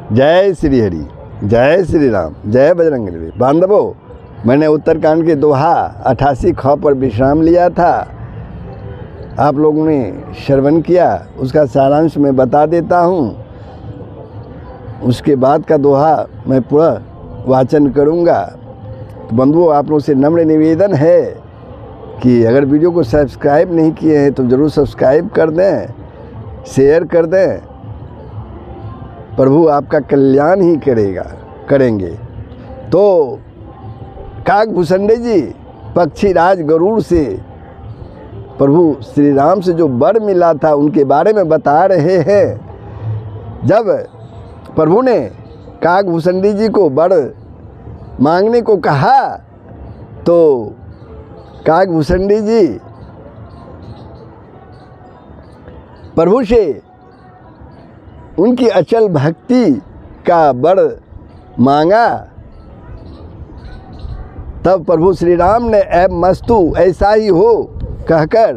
जय श्री हरि, जय श्री राम, जय बजरंगबली। बांधवों, मैंने उत्तरकांड के दोहा 88 ख पर विश्राम लिया था। आप लोगों ने श्रवण किया, उसका सारांश मैं बता देता हूँ। उसके बाद का दोहा मैं पूरा वाचन करूँगा। तो बंधुओं, आप लोगों से नम्र निवेदन है कि अगर वीडियो को सब्सक्राइब नहीं किए हैं तो ज़रूर सब्सक्राइब कर दें, शेयर कर दें। प्रभु आपका कल्याण ही करेंगे। तो काकभूषुंडी जी पक्षीराज गरुड़ से प्रभु श्री राम से जो वर मिला था उनके बारे में बता रहे हैं। जब प्रभु ने काकभूषुंडी जी को वर मांगने को कहा तो काकभूषुंडी जी प्रभु से उनकी अचल भक्ति का वर मांगा। तब प्रभु श्री राम ने ऐ मस्तु ऐसा ही हो कहकर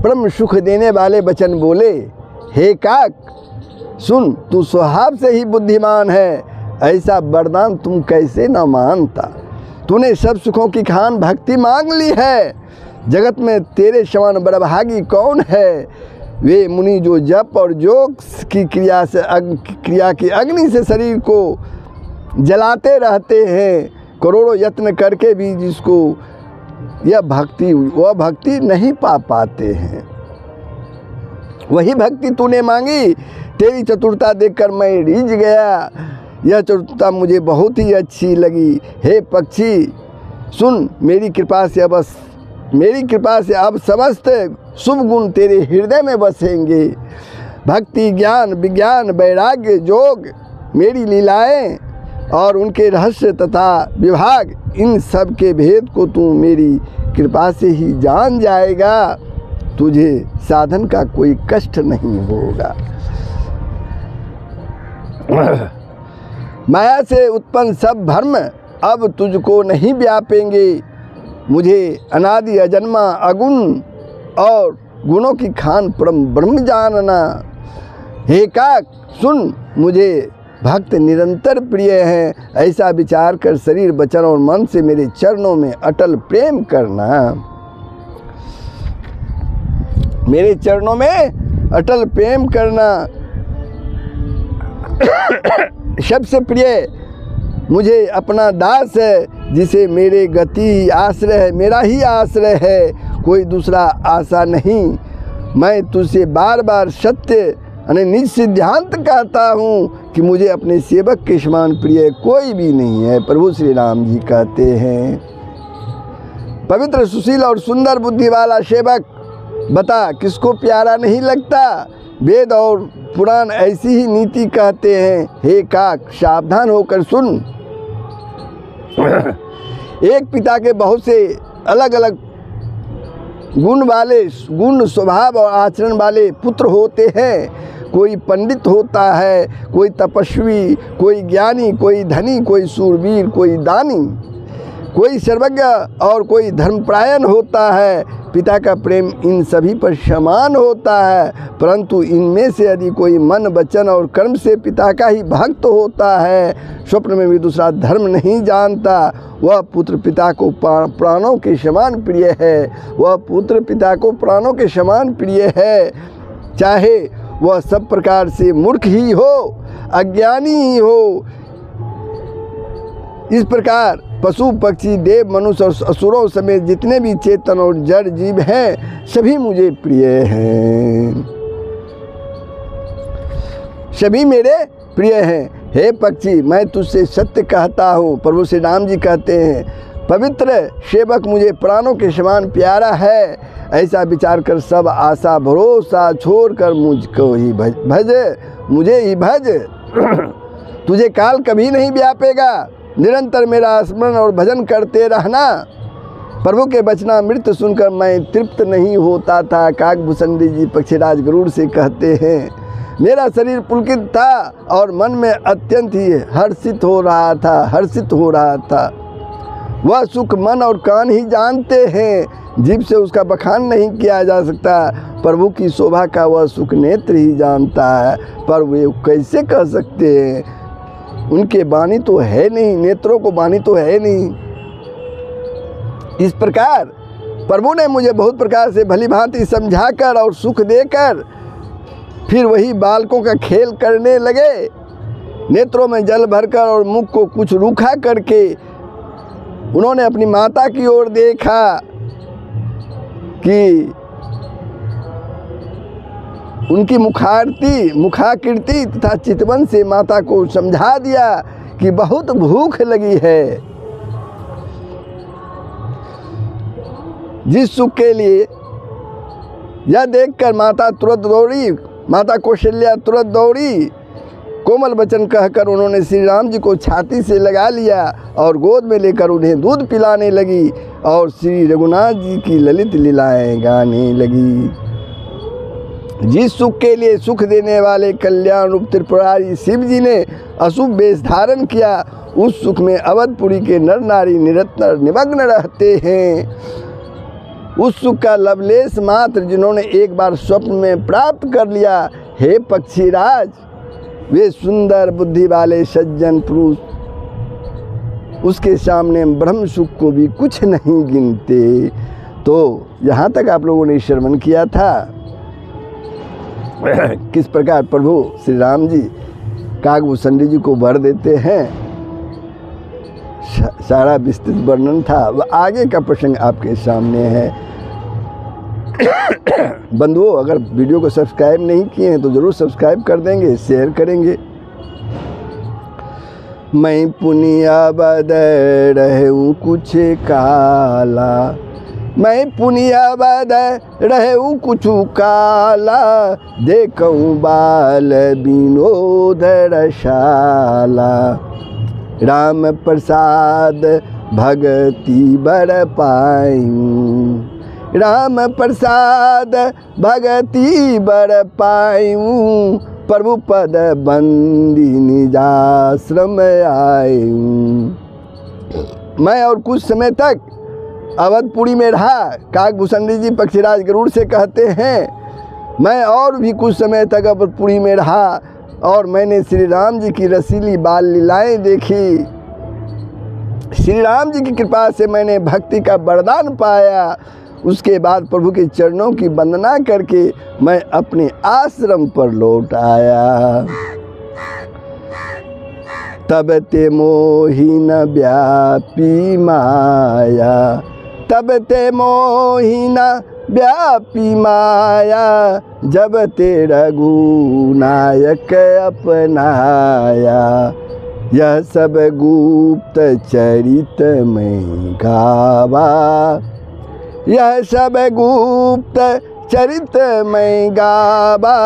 परम सुख देने वाले वचन बोले, हे काक सुन, तू स्वभाव से ही बुद्धिमान है, ऐसा वरदान तुम कैसे न मानता। तूने सब सुखों की खान भक्ति मांग ली है। जगत में तेरे समान बड़भागी कौन है। वे मुनि जो जप और योग की क्रिया की अग्नि से शरीर को जलाते रहते हैं, करोड़ों यत्न करके भी जिसको वह भक्ति नहीं पा पाते हैं। वही भक्ति तूने मांगी। तेरी चतुरता देखकर मैं रीझ गया। यह चतुरता मुझे बहुत ही अच्छी लगी। हे पक्षी सुन, मेरी कृपा से अब समस्त शुभ गुण तेरे हृदय में बसेंगे। भक्ति, ज्ञान, विज्ञान, वैराग्य, योग, मेरी लीलाएं और उनके रहस्य तथा विभाग, इन सब के भेद को तू मेरी कृपा से ही जान जाएगा। तुझे साधन का कोई कष्ट नहीं होगा। माया से उत्पन्न सब भ्रम अब तुझको नहीं व्यापेंगे। मुझे अनादि अजन्मा अगुण और गुणों की खान परम ब्रह्म जानना। हे काक सुन, मुझे भक्त निरंतर प्रिय हैं। ऐसा विचार कर शरीर, वचन और मन से मेरे चरणों में अटल प्रेम करना। मेरे चरणों में अटल प्रेम करना। सबसे प्रिय मुझे अपना दास है, जिसे मेरे गति आश्रय है, मेरा ही आश्रय है, कोई दूसरा आशा नहीं। मैं तुझसे बार बार सत्य निज सिद्धांत कहता हूँ कि मुझे अपने सेवक के समान प्रिय कोई भी नहीं है। प्रभु श्री राम जी कहते हैं, पवित्र, सुशील और सुंदर बुद्धि वाला सेवक बता किसको प्यारा नहीं लगता। वेद और पुराण ऐसी ही नीति कहते हैं। हे काक सावधान होकर सुन। एक पिता के बहुत से अलग अलग गुण, स्वभाव और आचरण वाले पुत्र होते हैं। कोई पंडित होता है, कोई तपस्वी, कोई ज्ञानी, कोई धनी, कोई शूरवीर, कोई दानी, कोई सर्वज्ञ और कोई धर्मपरायण होता है। पिता का प्रेम इन सभी पर समान होता है, परंतु इनमें से यदि कोई मन, वचन और कर्म से पिता का ही भक्त होता है, स्वप्न में भी दूसरा धर्म नहीं जानता, वह पुत्र पिता को प्राणों के समान प्रिय है। वह पुत्र पिता को प्राणों के समान प्रिय है, चाहे वह सब प्रकार से मूर्ख ही हो, अज्ञानी ही हो। इस प्रकार पशु, पक्षी, देव, मनुष्य और असुरों समेत जितने भी चेतन और जड़ जीव हैं, सभी मुझे प्रिय हैं, सभी मेरे प्रिय हैं। हे पक्षी, मैं तुझसे सत्य कहता हूँ। प्रभु श्री राम जी कहते हैं, पवित्र सेवक मुझे प्राणों के समान प्यारा है। ऐसा विचार कर सब आशा भरोसा छोड़कर मुझको ही भज, मुझे ही भज। तुझे काल कभी नहीं व्यापेगा। निरंतर मेरा स्मरण और भजन करते रहना। प्रभु के वचनामृत सुनकर मैं तृप्त नहीं होता था। काकभूषुंडी जी पक्षीराज गरुड़ से कहते हैं, मेरा शरीर पुलकित था और मन में अत्यंत ही हर्षित हो रहा था। वह सुख मन और कान ही जानते हैं, जीभ से उसका बखान नहीं किया जा सकता। प्रभु की शोभा का वह सुख नेत्र ही जानता है, पर वे कैसे कह सकते हैं? उनके वाणी तो है नहीं, नेत्रों को वाणी तो है नहीं। इस प्रकार प्रभु ने मुझे बहुत प्रकार से भली भांति समझाकर और सुख देकर फिर वही बालकों का खेल करने लगे। नेत्रों में जल भरकर और मुख को कुछ रूखा करके उन्होंने अपनी माता की ओर देखा कि उनकी मुखाकृति तथा चितवन से माता को समझा दिया कि बहुत भूख लगी है। जिस सुख के लिए यह देखकर माता तुरंत दौड़ी, माता कौशल्या तुरंत दौड़ी। कोमल वचन कहकर उन्होंने श्री राम जी को छाती से लगा लिया और गोद में लेकर उन्हें दूध पिलाने लगी और श्री रघुनाथ जी की ललित लीलाएं गाने लगी। जिस सुख के लिए सुख देने वाले कल्याण रूप त्रिपुरारी शिव जी ने अशुभ वेश धारण किया, उस सुख में अवधपुरी के नर नारी निरंतर निमग्न रहते हैं। उस सुख का लवलेश मात्र जिन्होंने एक बार स्वप्न में प्राप्त कर लिया, हे पक्षीराज, वे सुंदर बुद्धि वाले सज्जन पुरुष उसके सामने ब्रह्म सुख को भी कुछ नहीं गिनते। तो यहाँ तक आप लोगों ने श्रवण किया था किस प्रकार प्रभु श्री राम जी काकभूषणी जी को वर देते हैं। सारा विस्तृत वर्णन था, वह आगे का प्रसंग आपके सामने है। बंधुओं, अगर वीडियो को सब्सक्राइब नहीं किए हैं तो ज़रूर सब्सक्राइब कर देंगे, शेयर करेंगे। मैं पुनिया बद रहूं कुछ काला, मैं पुनिया बद रहूं कुछ काला, देखूं बाल विनोद रसाला, राम प्रसाद भगति बर पायूं, राम प्रसाद भगति बर पायूं, प्रभु पद बंदी निजाश्रम आयूं। मैं और कुछ समय तक अवधपुरी में रहा। काकभूषणी जी पक्षीराज गरुड़ से कहते हैं, मैं और भी कुछ समय तक अवधपुरी में रहा और मैंने श्री राम जी की रसीली बाल लीलाएं देखी। श्री राम जी की कृपा से मैंने भक्ति का वरदान पाया। उसके बाद प्रभु के चरणों की वंदना करके मैं अपने आश्रम पर लौट आया। तब ते मोहि न व्यापी माया, तब ते मोहि न व्यापी माया, जब ते रघुनायक अपनाया, यह सब गुप्त चरित में गावा, यह सब गुप्त चरित में गावा,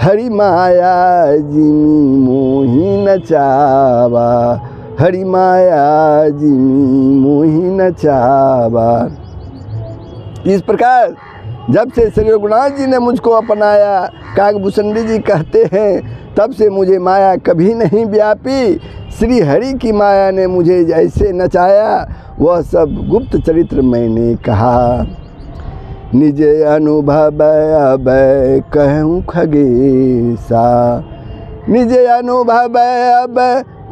हरि माया जिमी मोहि नचावा, हरि माया जिमी मोहि नचावा। इस प्रकार जब से श्री रघुनाथ जी ने मुझको अपनाया, काकभूषणी जी कहते हैं, तब से मुझे माया कभी नहीं व्यापी। श्री हरि की माया ने मुझे जैसे नचाया, वह सब गुप्त चरित्र मैंने कहा। निज अनुभव अब कहूँ खगेसा, निज अनुभव अब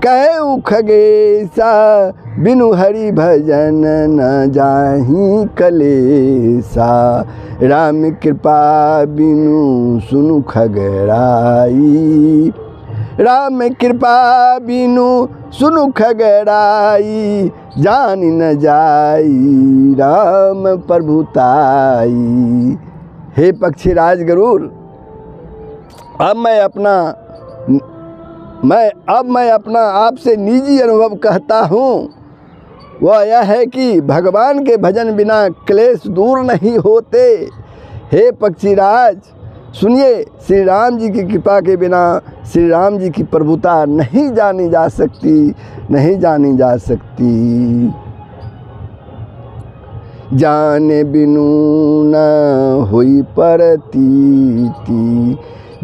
कहूँ खगेसा, बिनु हरि भजन न जाहि कलेसा, राम कृपा बिनु सुनु खगराई, राम कृपा बिनु सुनु खगराई, जान न जाई राम प्रभुताई। हे पक्षीराज गरुड़, अब मैं अपना आपसे निजी अनुभव कहता हूँ। वह यह है कि भगवान के भजन बिना क्लेश दूर नहीं होते। हे पक्षीराज सुनिए, श्री राम जी की कृपा के बिना श्री राम जी की प्रभुता नहीं जानी जा सकती, नहीं जानी जा सकती। जाने बिनु न हुई प्रतीति,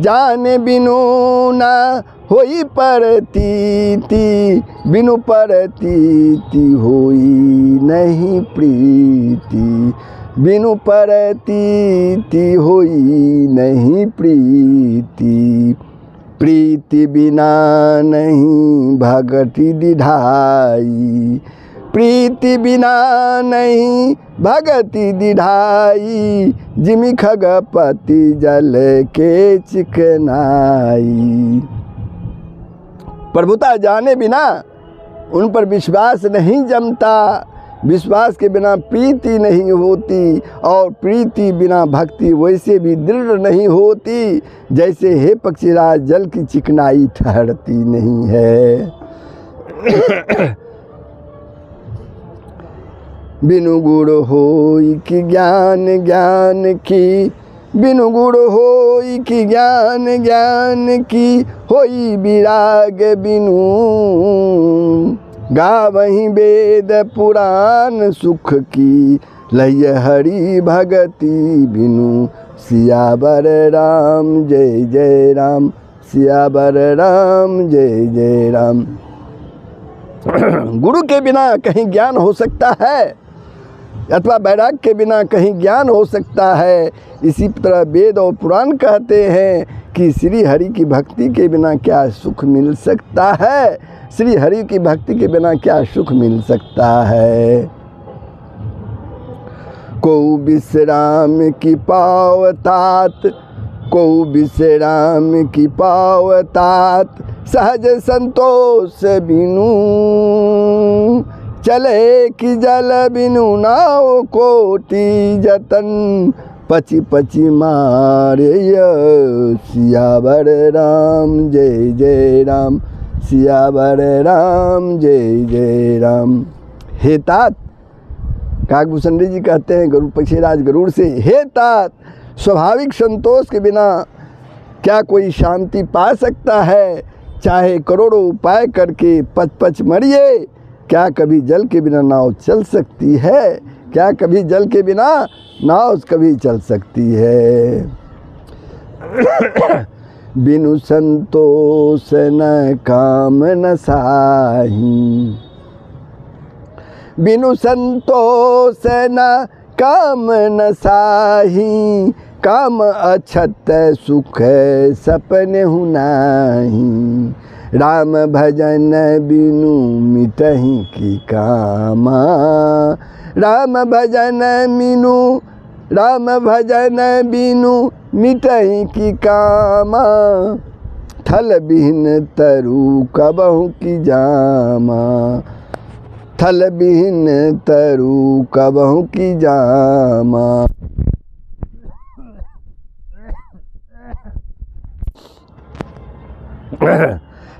जाने बिनु ना होई परतीति, बिनु परतीति होई नहीं प्रीति, बिनु परतीति होई नहीं प्रीति, प्रीति बिना नहीं भगति दिधाई, प्रीति बिना नहीं भगति दिधाई, जिमि खगपति जल के चिकनाई। प्रभुता जाने बिना उन पर विश्वास नहीं जमता, विश्वास के बिना प्रीति नहीं होती, और प्रीति बिना भक्ति वैसे भी दृढ़ नहीं होती जैसे हे पक्षीराज जल की चिकनाई ठहरती नहीं है। बिनु गुण होई कि ज्ञान ज्ञान की, बिनु गुण होई कि ज्ञान ज्ञान की, होई विराग बिनु गावहीं वेद पुराण सुख की, लय हरि भगति बिनु सियावर राम जय जय राम, सियावर राम जय जय राम। गुरु के बिना कहीं ज्ञान हो सकता है अथवा वैराग्य के बिना कहीं ज्ञान हो सकता है। इसी तरह वेद और पुराण कहते हैं कि श्री हरि की भक्ति के बिना क्या सुख मिल सकता है, श्री हरि की भक्ति के बिना क्या सुख मिल सकता है। को विश्राम की पावतात, को विश्राम की पावतात, सहज संतोष बिनु, चले कि जल बिनु नाव कोटि जतन, पची पची मारे सियावर राम जय जय राम, सियावर राम जय जय राम। हे तात, काकभूषण जी कहते हैं गरुड़ पक्षीराज गरुड़ से, हे तात, स्वाभाविक संतोष के बिना क्या कोई शांति पा सकता है? चाहे करोड़ों उपाय करके पच पच मरिए, क्या कभी जल के बिना नाव चल सकती है? क्या कभी जल के बिना नाव कभी चल सकती है? बिनु संतोष न काम न साही, बिनु संतोष न काम न साही, काम अछत सुख सपने हुनाही, राम भजन बिनु मिटहि की कामा, राम भजन बिनु, राम भजन बिनु मिटहि की कामा, थल बिहीन तरु कबहु की जामा, थल बिहीन तरु कबहु की जामा।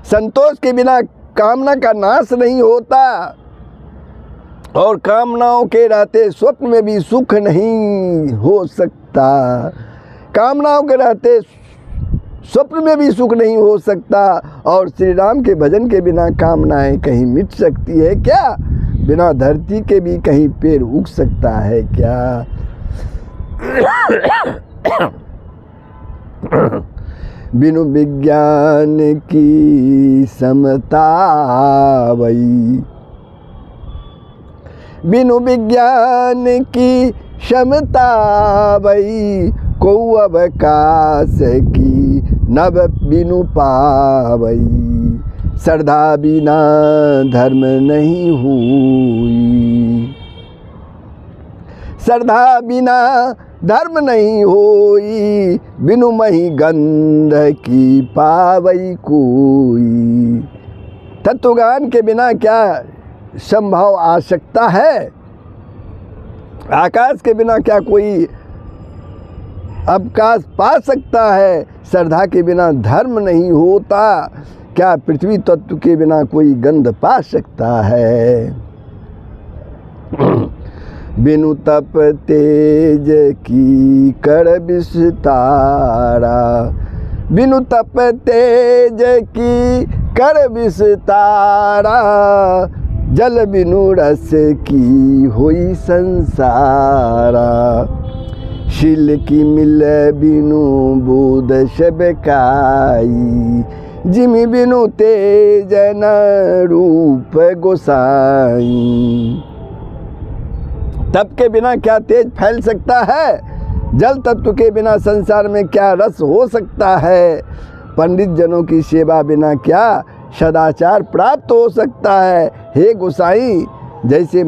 संतोष के बिना कामना का नाश नहीं होता, और कामनाओं के रहते स्वप्न में भी सुख नहीं हो सकता। कामनाओं के रहते स्वप्न में भी सुख नहीं हो सकता, और श्री राम के भजन के बिना कामनाएं कहीं मिट सकती है क्या? बिना धरती के भी कहीं पेड़ उग सकता है क्या? बिनु विज्ञान की समता वही, बिनु विज्ञान की क्षमता वही, को अवकाश की नव बिनु पावई, श्रद्धा बिना धर्म नहीं हुई, श्रद्धा बिना धर्म नहीं होई, बिनु मही गंध की पावई कोई। तत्वज्ञान के बिना क्या संभव आ सकता है? आकाश के बिना क्या कोई अवकाश पा सकता है? श्रद्धा के बिना धर्म नहीं होता, क्या पृथ्वी तत्व के बिना कोई गंध पा सकता है? बिनु तप तेज की कर विस्तारा, बिनु तप तेज की कर विस्तारा, जल बिनु रस की होई संसारा। शील की मिल बिनु बुध सबकाई, जिमि बिनु तेज न रूप गोसाई। तप के बिना क्या तेज फैल सकता है? जल तत्व के बिना संसार में क्या रस हो सकता है? पंडित जनों की सेवा बिना क्या सदाचार प्राप्त हो सकता है? हे गोसाई, जैसे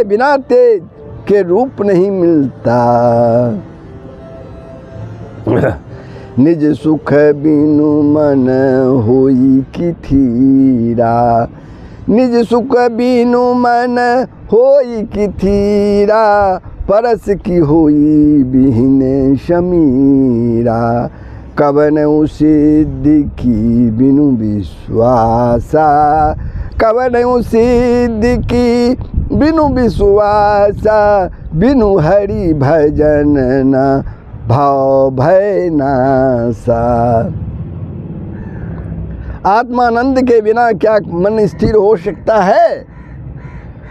बिना तेज के रूप नहीं मिलता। निज सुख बिनु मन होई की थीरा, निज सुख बिनु मन होई की थीरा, परस की होई बिहीन शमीरा। कवन सिद्धि की बिनु विश्वासा, कवन सिद्धि की बिनु विश्वासा, बिनु हरि भजन न भाव भय नासा। आत्मानंद के बिना क्या मन स्थिर हो सकता है?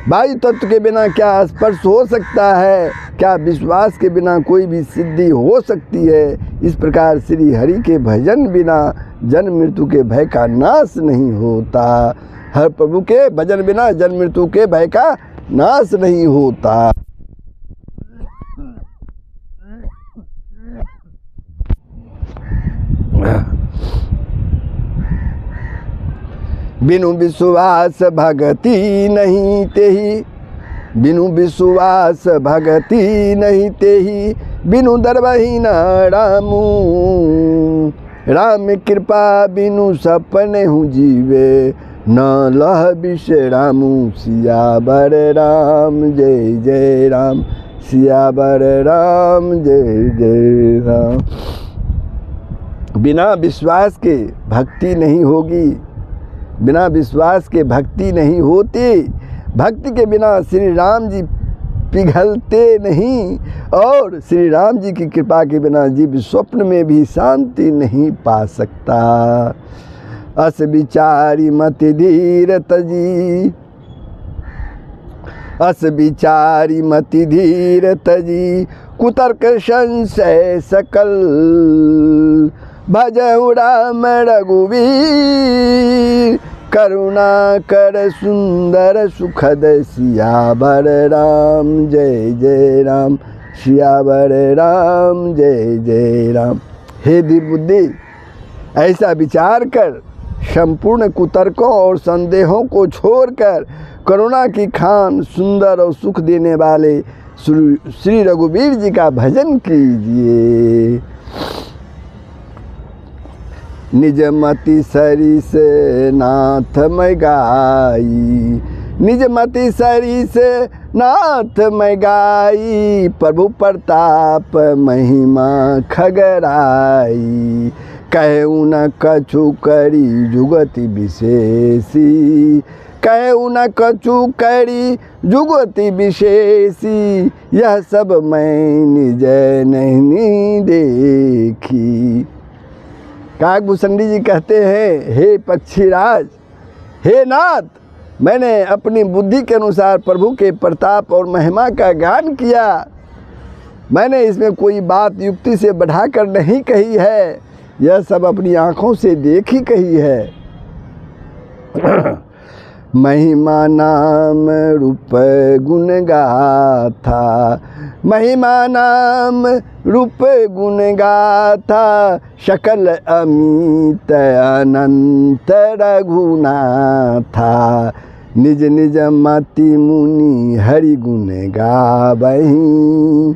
वायु तत्व के बिना क्या स्पर्श हो सकता है? क्या विश्वास के बिना कोई भी सिद्धि हो सकती है? इस प्रकार श्री हरि के भजन बिना जन्म मृत्यु के भय का नाश नहीं होता। हर प्रभु के भजन बिना जन्म मृत्यु के भय का नाश नहीं होता। बिनु विश्वास भगति नहीं तेहि, बिनु विश्वास भगति नहीं तेहि, बिनु दरबही न रामू। राम कृपा बिनु सपने हूँ जीवे, न लह विश्रामू। सियावर राम जय जय राम, सियावर राम जय जय राम। बिना विश्वास के भक्ति नहीं होगी, बिना विश्वास के भक्ति नहीं होती। भक्ति के बिना श्री राम जी पिघलते नहीं, और श्री राम जी की कृपा के बिना जीव स्वप्न में भी शांति नहीं पा सकता। अस विचारी मत धीर तजी, अस विचारी मत धीर तजी, कुतर्क संशय सकल। भजहु राम रघुवीर, करुणा कर सुंदर सुखद। सियावर राम जय जय राम, सियावर राम जय जय राम। हे बुद्धि, ऐसा विचार कर, संपूर्ण कुतर्कों और संदेहों को छोड़कर करुणा की खान सुंदर और सुख देने वाले श्री रघुवीर जी का भजन कीजिए। निज मति सरिस नाथ मैं गाई, निज मति सरिस नाथ मैं गाई। प्रभु प्रताप महिमा खगराई, कहु न कछु करी जुगति विशेषी, कहु न कछु करी जुगति विशेषी। यह सब मैं निज नहीं देखी। काकभूषणी जी कहते हैं, हे पक्षीराज, हे नाथ, मैंने अपनी बुद्धि के अनुसार प्रभु के प्रताप और महिमा का गान किया। मैंने इसमें कोई बात युक्ति से बढ़ाकर नहीं कही है, यह सब अपनी आँखों से देखी कही है। महिमा नाम रूप गुण गाथा, महिमा नाम रूप गुण गाथा। सकल अमित अनंत रघुनाथा, निज निज मति मुनि हरि गुण गावहीं।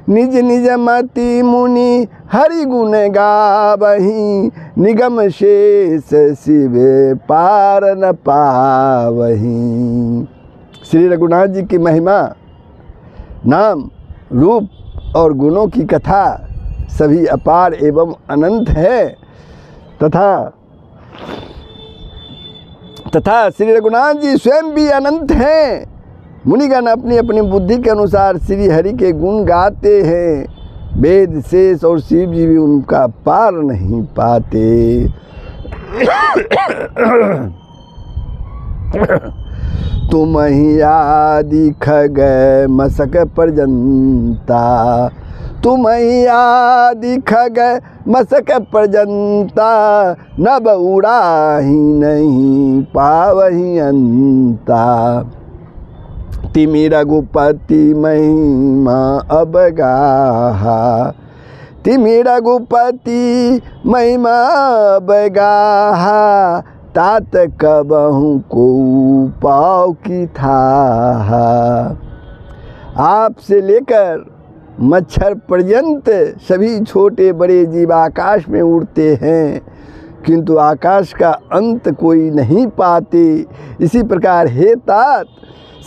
निज निज मति मुनि हरि गुण गावहीं। निगम शेष शिव पार न पावहीं। श्री रघुनाथ जी की महिमा, नाम, रूप और गुणों की कथा सभी अपार एवं अनंत है, तथा श्री रघुनाथ जी स्वयं भी अनंत हैं। मुनिगण अपनी अपनी बुद्धि के अनुसार श्री हरि के गुण गाते हैं। वेद शेष और शिव जी भी उनका पार नहीं पाते। तुम ही आदि खग मसक पर्यंता, तुम ही आदि खग मसक पर्यंता, नभ उड़ाही नहीं पावही अंता। तिमि रघुपति महिमा अब गाहा, तिमि रघुपति महिमा अब गाहा, तात कबहु को पाव की था। आपसे लेकर मच्छर पर्यंत सभी छोटे बड़े जीव आकाश में उड़ते हैं, किंतु आकाश का अंत कोई नहीं पाते। इसी प्रकार हे तात,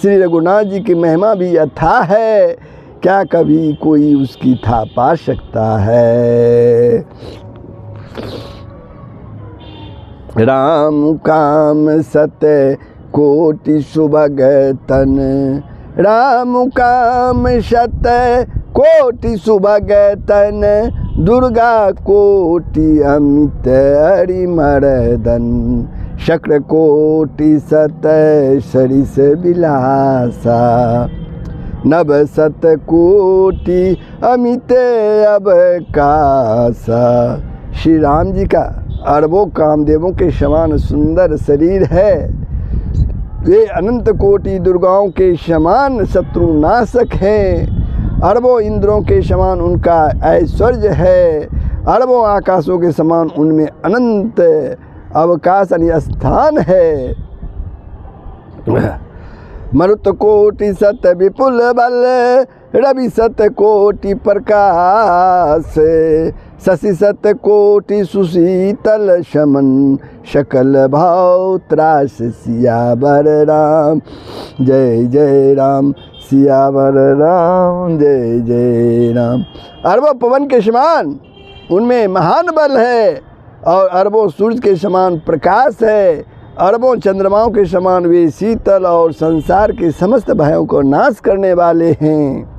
श्री रघुनाथ जी की महिमा भी अथाह है, क्या कभी कोई उसकी था पा सकता है। राम काम सत कोटि सुभग तन, राम काम सत कोटि सुभग तन, दुर्गा कोटि अमित अरिमर्दन, शक्र कोटि सत सरिस बिलासा, नभ सत कोटि अमित अबकासा। श्री राम जी का अरबों कामदेवों के समान सुंदर शरीर है, वे अनंत कोटि दुर्गाओं के समान शत्रु नाशक हैं, अरबों इंद्रों के समान उनका ऐश्वर्य है, अरबों आकाशों के समान उनमें अनंत अवकाश यानी स्थान है। मरुत कोटि सत विपुल बल, रवि सत कोटि प्रकाश, शशि सत कोटि सुशीतल शमन, सकल भाव त्रास। सियावर राम जय जय राम, सियावर राम जय जय राम। अरबों पवन के समान उनमें महान बल है, और अरबों सूर्य के समान प्रकाश है, अरबों चंद्रमाओं के समान वे शीतल और संसार के समस्त भयों को नाश करने वाले हैं।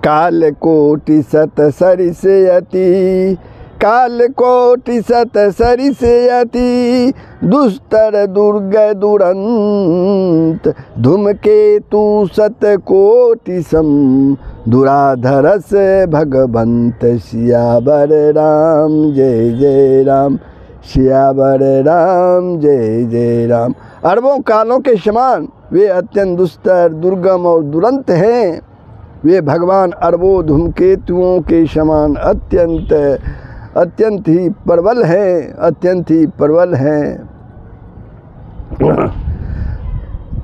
काल कोटि सत सरिस अति, काल कोटि सत सरिस अति, दुस्तर दुर्ग दुरंत, धूमकेतु सत कोटि सम, दुराधरस भगवंत। सियावर राम जय जय राम, सियावर राम जय जय राम। अरबों कालों के समान वे अत्यंत दुस्तर दुर्गम और दुरंत हैं, वे भगवान अरबों धूमकेतुओं के समान अत्यंत ही प्रबल हैं, अत्यंत ही प्रबल हैं।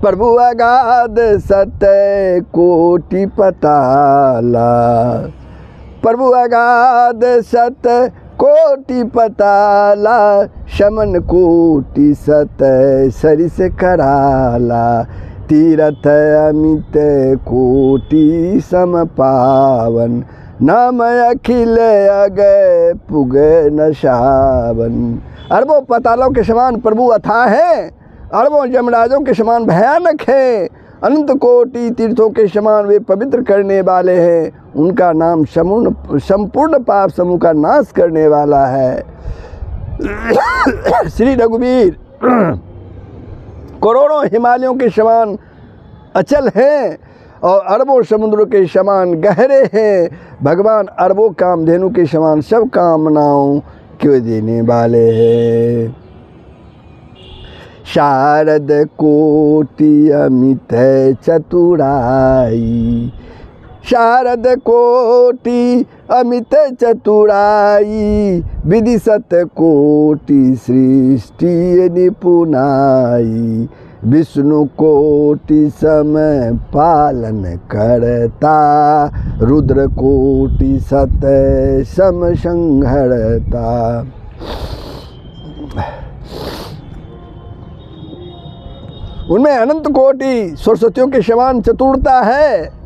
प्रभु अगाध सत कोटि पताला, प्रभु अगाध सत कोटि पताला, शमन कोटि सत सरिस कराला, तीरथ अमित कोटि सम पावन, नाम अखिल अगय पुग न सावन। अरबों पतालों के समान प्रभु अथाह हैं, अरबों यमराजों के समान भयानक हैं, अनंत कोटि तीर्थों के समान वे पवित्र करने वाले हैं, उनका नाम संपूर्ण पाप समूह का नाश करने वाला है। श्री रघुवीर करोड़ों हिमालयों के समान अचल हैं और अरबों समुद्रों के समान गहरे हैं, भगवान अरबों कामधेनु के समान सब कामनाओं को देने वाले हैं। शारद कोटि अमित चतुराई, शारद कोटि अमित चतुराई, विदिशत कोटि सृष्टि निपुनाई, विष्णु कोटि सम पालन करता, रुद्र कोटि सत सम संहरता। उनमें अनंत कोटि सरस्वतियों के समान चतुरता है,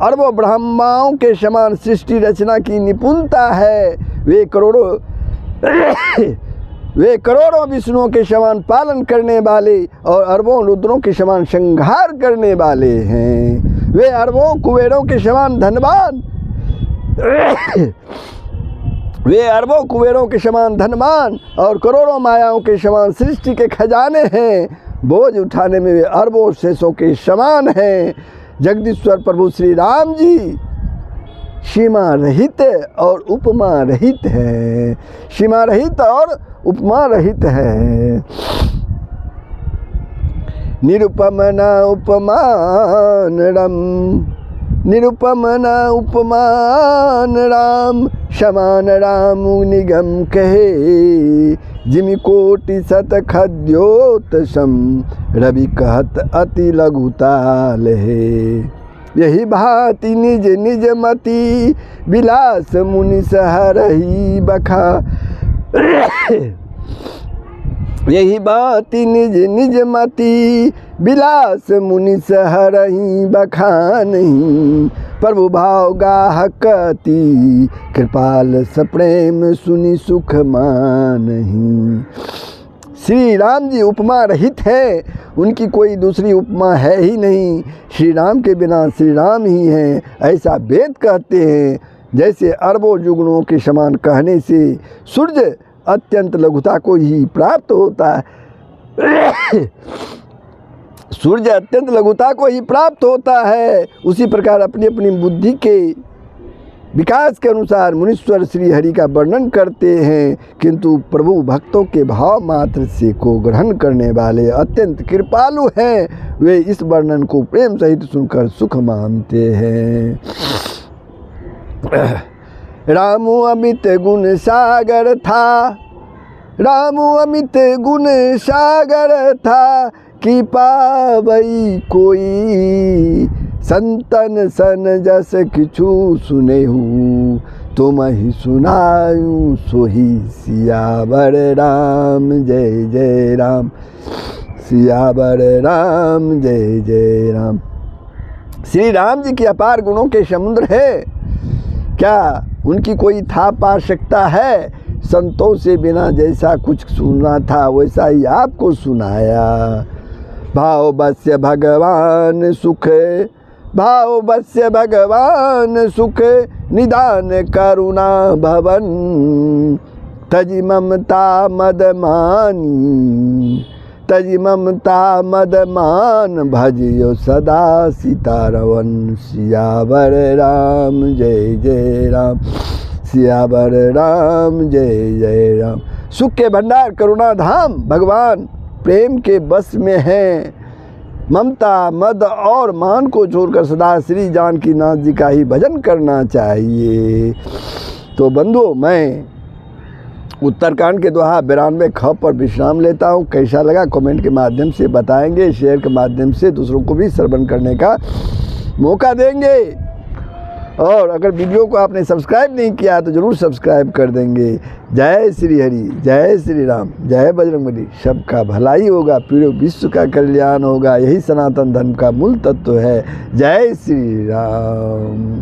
अरबों ब्रह्माओं के समान सृष्टि रचना की निपुणता है, वे करोड़ों विष्णुओं के समान पालन करने वाले और अरबों रुद्रों के समान संहार करने वाले हैं, वे अरबों कुबेरों के समान धनवान वे अरबों कुबेरों के समान धनवान और करोड़ों मायाओं के समान सृष्टि के खजाने हैं, बोझ उठाने में वे अरबों शेषों के समान हैं। जगदीश्वर प्रभु श्री राम जी सीमा रहित और उपमा रहित है, सीमा रहित और उपमा रहित है। निरुपम न उपमान रम, निरुपम न उपमान राम, समान राम निगम कहे। जिमि कोटि सत खद्योतसम, रवि कहत अति लघुताल है। यही भांति निज निज मति, विलास मुनि सहरही बखा। यही भांति निज निज मति, विलास मुनि सहरही बखानहि। प्रभु भाव गाहकति, कृपाल सप्रेम सुनि सुख मानहि। श्री राम जी उपमा रहित है, उनकी कोई दूसरी उपमा है ही नहीं। श्री राम के बिना श्री राम ही हैं, ऐसा वेद कहते हैं। जैसे अरबों जुगनों के समान कहने से सूर्य अत्यंत लघुता को ही प्राप्त होता है, सूर्य अत्यंत लघुता को ही प्राप्त होता है, उसी प्रकार अपनी अपनी बुद्धि के विकास के अनुसार मुनीश्वर श्री हरि का वर्णन करते हैं। किंतु प्रभु भक्तों के भाव मात्र से को ग्रहण करने वाले अत्यंत कृपालु हैं। वे इस वर्णन को प्रेम सहित सुनकर सुख मानते हैं। रामु अमित गुण सागर था, रामु अमित गुण सागर था, कि पावई कोई। संतन सन जस किछु सुनेहु, तुम ही सुनायु सोही। सियावर राम जय जय राम, सियावर राम जय जय राम। श्री राम जी की अपार गुणों के समुद्र है, क्या उनकी कोई था पा सकता है? संतों से बिना जैसा कुछ सुना था वैसा ही आपको सुनाया। भाव बस्य भगवान सुख, भाव बस्य भगवान सुख, निदान करुणा भवन। तजि ममता मदमानी, तजि ममता मदमान, भजियो सदा सीतारवन। सियावर राम जय जय राम, सियावर राम जय जय राम। सुख के भंडार करुणा धाम भगवान प्रेम के बस में हैं। ममता मद और मान को छोड़कर सदा श्री जानकी नाथ जी का ही भजन करना चाहिए। तो बंधुओं, मैं उत्तरकांड के दोहा 92 ख पर विश्राम लेता हूँ। कैसा लगा कमेंट के माध्यम से बताएंगे, शेयर के माध्यम से दूसरों को भी श्रवण करने का मौका देंगे। और अगर वीडियो को आपने सब्सक्राइब नहीं किया तो ज़रूर सब्सक्राइब कर देंगे। जय श्री हरि, जय श्री राम, जय बजरंगबली। सबका भलाई होगा, पूरे विश्व का कल्याण होगा, यही सनातन धर्म का मूल तत्व है। जय श्री राम।